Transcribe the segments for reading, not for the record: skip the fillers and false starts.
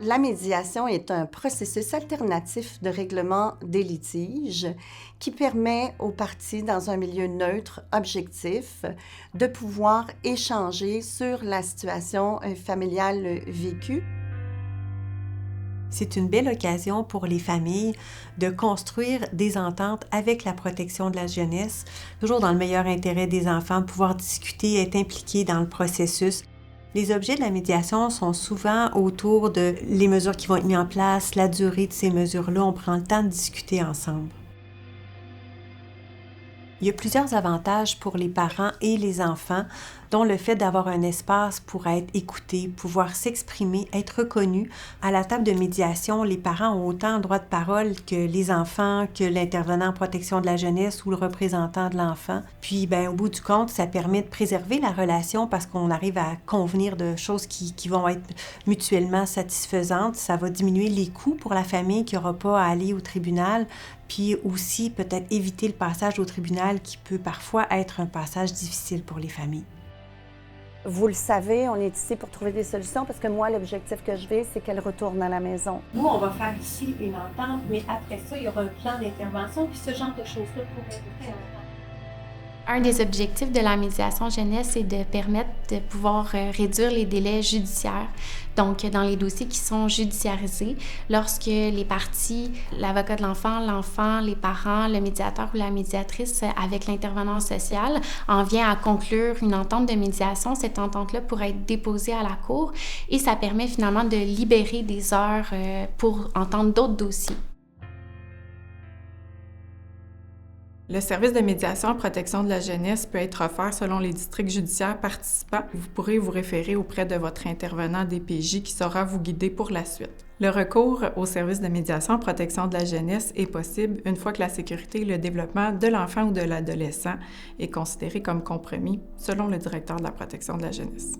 La médiation est un processus alternatif de règlement des litiges qui permet aux parties, dans un milieu neutre, objectif, de pouvoir échanger sur la situation familiale vécue. C'est une belle occasion pour les familles de construire des ententes avec la protection de la jeunesse, toujours dans le meilleur intérêt des enfants, de pouvoir discuter, être impliqués dans le processus. Les objets de la médiation sont souvent autour de les mesures qui vont être mises en place, la durée de ces mesures-là. On prend le temps de discuter ensemble. Il y a plusieurs avantages pour les parents et les enfants, dont le fait d'avoir un espace pour être écouté, pouvoir s'exprimer, être reconnu. À la table de médiation, les parents ont autant le droit de parole que les enfants, que l'intervenant en protection de la jeunesse ou le représentant de l'enfant. Puis, au bout du compte, ça permet de préserver la relation parce qu'on arrive à convenir de choses qui vont être mutuellement satisfaisantes. Ça va diminuer les coûts pour la famille qui n'aura pas à aller au tribunal. Puis aussi, peut-être éviter le passage au tribunal qui peut parfois être un passage difficile pour les familles. Vous le savez, on est ici pour trouver des solutions parce que moi, l'objectif que je veux, c'est qu'elle retourne à la maison. Nous, on va faire ici une entente, mais après ça, il y aura un plan d'intervention, puis ce genre de choses-là pourrait être Un des objectifs de la médiation jeunesse, c'est de permettre de pouvoir réduire les délais judiciaires. Donc, dans les dossiers qui sont judiciarisés, lorsque les parties, l'avocat de l'enfant, les parents, le médiateur ou la médiatrice avec l'intervenant social en vient à conclure une entente de médiation, cette entente-là pourrait être déposée à la cour et ça permet finalement de libérer des heures pour entendre d'autres dossiers. Le service de médiation en protection de la jeunesse peut être offert selon les districts judiciaires participants. Vous pourrez vous référer auprès de votre intervenant DPJ qui saura vous guider pour la suite. Le recours au service de médiation en protection de la jeunesse est possible une fois que la sécurité et le développement de l'enfant ou de l'adolescent est considéré comme compromis selon le directeur de la protection de la jeunesse.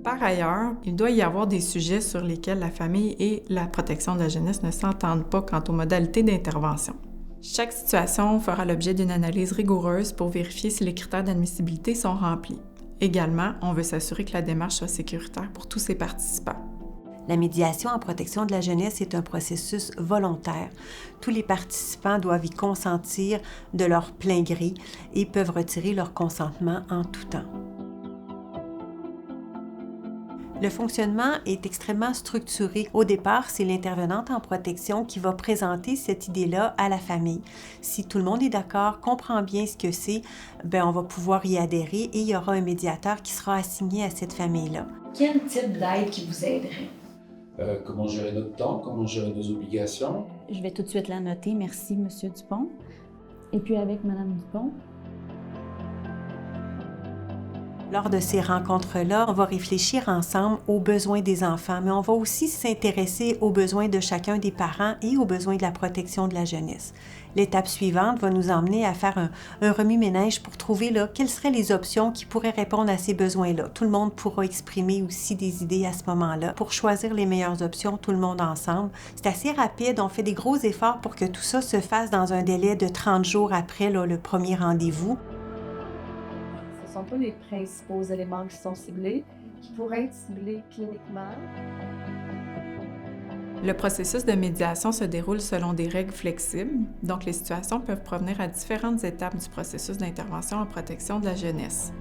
Par ailleurs, il doit y avoir des sujets sur lesquels la famille et la protection de la jeunesse ne s'entendent pas quant aux modalités d'intervention. Chaque situation fera l'objet d'une analyse rigoureuse pour vérifier si les critères d'admissibilité sont remplis. Également, on veut s'assurer que la démarche soit sécuritaire pour tous ses participants. La médiation en protection de la jeunesse est un processus volontaire. Tous les participants doivent y consentir de leur plein gré et peuvent retirer leur consentement en tout temps. Le fonctionnement est extrêmement structuré. Au départ, c'est l'intervenante en protection qui va présenter cette idée-là à la famille. Si tout le monde est d'accord, comprend bien ce que c'est, on va pouvoir y adhérer et il y aura un médiateur qui sera assigné à cette famille-là. Quel type d'aide qui vous aiderait? Comment gérer notre temps, comment gérer nos obligations. Je vais tout de suite la noter. Merci, M. Dupont. Et puis avec Mme Dupont. Lors de ces rencontres-là, on va réfléchir ensemble aux besoins des enfants, mais on va aussi s'intéresser aux besoins de chacun des parents et aux besoins de la protection de la jeunesse. L'étape suivante va nous emmener à faire un remue-ménage pour trouver quelles seraient les options qui pourraient répondre à ces besoins-là. Tout le monde pourra exprimer aussi des idées à ce moment-là pour choisir les meilleures options, tout le monde ensemble. C'est assez rapide, on fait des gros efforts pour que tout ça se fasse dans un délai de 30 jours après le premier rendez-vous. Ce sont pas les principaux éléments qui sont ciblés, qui pourraient être ciblés cliniquement. Le processus de médiation se déroule selon des règles flexibles, donc les situations peuvent provenir à différentes étapes du processus d'intervention en protection de la jeunesse.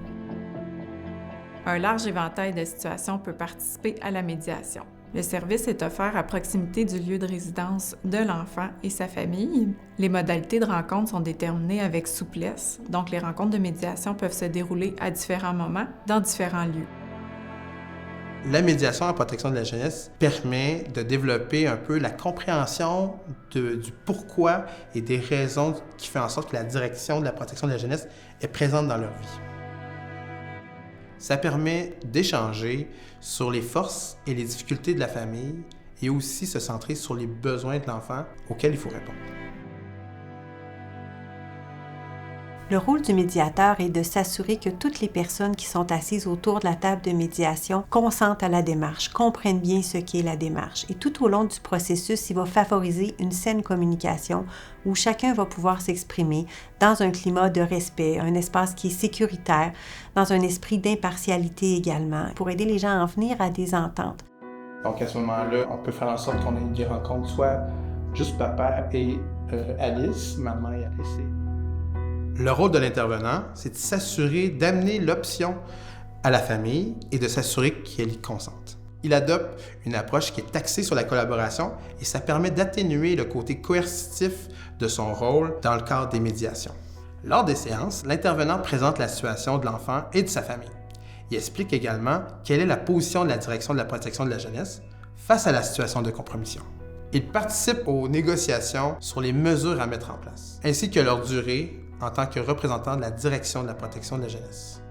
Un large éventail de situations peut participer à la médiation. Le service est offert à proximité du lieu de résidence de l'enfant et sa famille. Les modalités de rencontre sont déterminées avec souplesse, donc les rencontres de médiation peuvent se dérouler à différents moments, dans différents lieux. La médiation en protection de la jeunesse permet de développer un peu la compréhension du pourquoi et des raisons qui font en sorte que la direction de la protection de la jeunesse est présente dans leur vie. Ça permet d'échanger sur les forces et les difficultés de la famille et aussi se centrer sur les besoins de l'enfant auxquels il faut répondre. Le rôle du médiateur est de s'assurer que toutes les personnes qui sont assises autour de la table de médiation consentent à la démarche, comprennent bien ce qu'est la démarche. Et tout au long du processus, il va favoriser une saine communication où chacun va pouvoir s'exprimer dans un climat de respect, un espace qui est sécuritaire, dans un esprit d'impartialité également, pour aider les gens à en venir à des ententes. Donc à ce moment-là, on peut faire en sorte qu'on ait des rencontres soit juste papa et Alice, maman et Alice. Le rôle de l'intervenant, c'est de s'assurer d'amener l'option à la famille et de s'assurer qu'elle y consente. Il adopte une approche qui est axée sur la collaboration et ça permet d'atténuer le côté coercitif de son rôle dans le cadre des médiations. Lors des séances, l'intervenant présente la situation de l'enfant et de sa famille. Il explique également quelle est la position de la direction de la protection de la jeunesse face à la situation de compromission. Il participe aux négociations sur les mesures à mettre en place, ainsi que leur durée en tant que représentant de la direction de la protection de la jeunesse.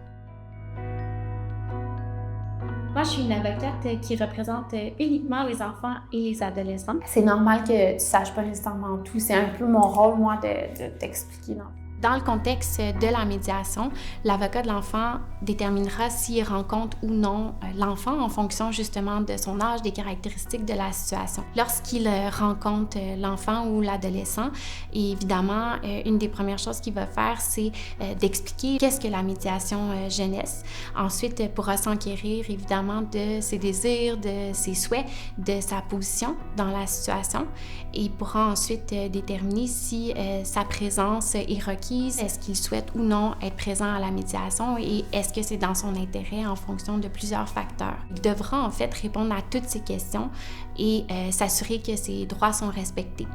Moi, je suis une avocate qui représente uniquement les enfants et les adolescents. C'est normal que tu ne saches pas nécessairement tout. C'est un peu mon rôle, moi, de t'expliquer. Dans le contexte de la médiation, l'avocat de l'enfant déterminera s'il rencontre ou non l'enfant en fonction justement de son âge, des caractéristiques de la situation. Lorsqu'il rencontre l'enfant ou l'adolescent, évidemment, une des premières choses qu'il va faire, c'est d'expliquer qu'est-ce que la médiation jeunesse. Ensuite, il pourra s'enquérir évidemment de ses désirs, de ses souhaits, de sa position dans la situation et il pourra ensuite déterminer si sa présence est requise. Est-ce qu'il souhaite ou non être présent à la médiation et est-ce que c'est dans son intérêt en fonction de plusieurs facteurs. Il devra en fait répondre à toutes ces questions et s'assurer que ses droits sont respectés.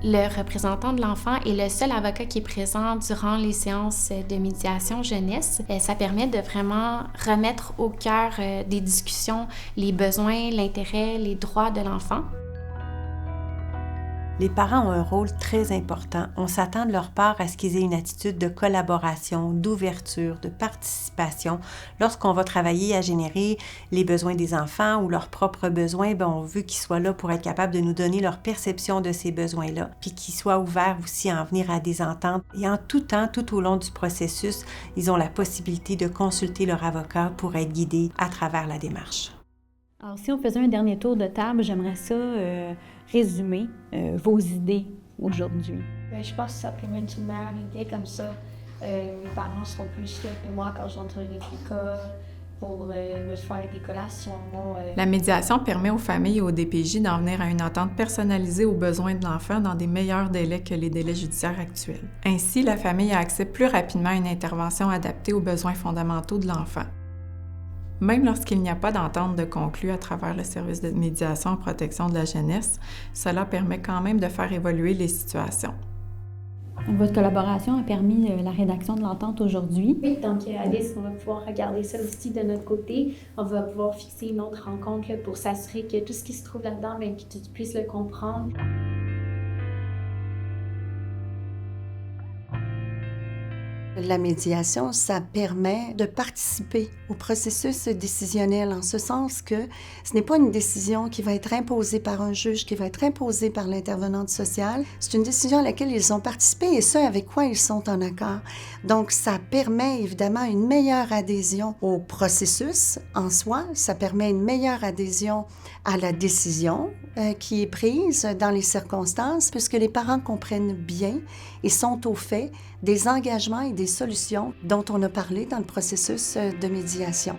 Le représentant de l'enfant est le seul avocat qui est présent durant les séances de médiation jeunesse. Ça permet de vraiment remettre au cœur des discussions les besoins, l'intérêt, les droits de l'enfant. Les parents ont un rôle très important. On s'attend de leur part à ce qu'ils aient une attitude de collaboration, d'ouverture, de participation. Lorsqu'on va travailler à générer les besoins des enfants ou leurs propres besoins, on veut qu'ils soient là pour être capables de nous donner leur perception de ces besoins-là, puis qu'ils soient ouverts aussi à en venir à des ententes. Et en tout temps, tout au long du processus, ils ont la possibilité de consulter leur avocat pour être guidés à travers la démarche. Alors, si on faisait un dernier tour de table, j'aimerais ça résumer vos idées aujourd'hui. Je pense que ça pourrait être une meilleure idée comme ça. Mes parents seront plus sûrs que moi quand j'entrerai à l'école pour me faire des collations. La médiation permet aux familles et aux DPJ d'en venir à une entente personnalisée aux besoins de l'enfant dans des meilleurs délais que les délais judiciaires actuels. Ainsi, la famille a accès plus rapidement à une intervention adaptée aux besoins fondamentaux de l'enfant. Même lorsqu'il n'y a pas d'entente de conclue à travers le service de médiation en protection de la jeunesse, cela permet quand même de faire évoluer les situations. Votre collaboration a permis la rédaction de l'entente aujourd'hui. Oui, donc Alice, on va pouvoir regarder ça aussi de notre côté. On va pouvoir fixer une autre rencontre pour s'assurer que tout ce qui se trouve là-dedans, que tu puisses le comprendre. La médiation, ça permet de participer au processus décisionnel en ce sens que ce n'est pas une décision qui va être imposée par un juge, qui va être imposée par l'intervenante sociale. C'est une décision à laquelle ils ont participé et ce, avec quoi ils sont en accord. Donc, ça permet évidemment une meilleure adhésion au processus en soi. Ça permet une meilleure adhésion à la décision qui est prise dans les circonstances puisque les parents comprennent bien et sont au fait des engagements et des solutions dont on a parlé dans le processus de médiation.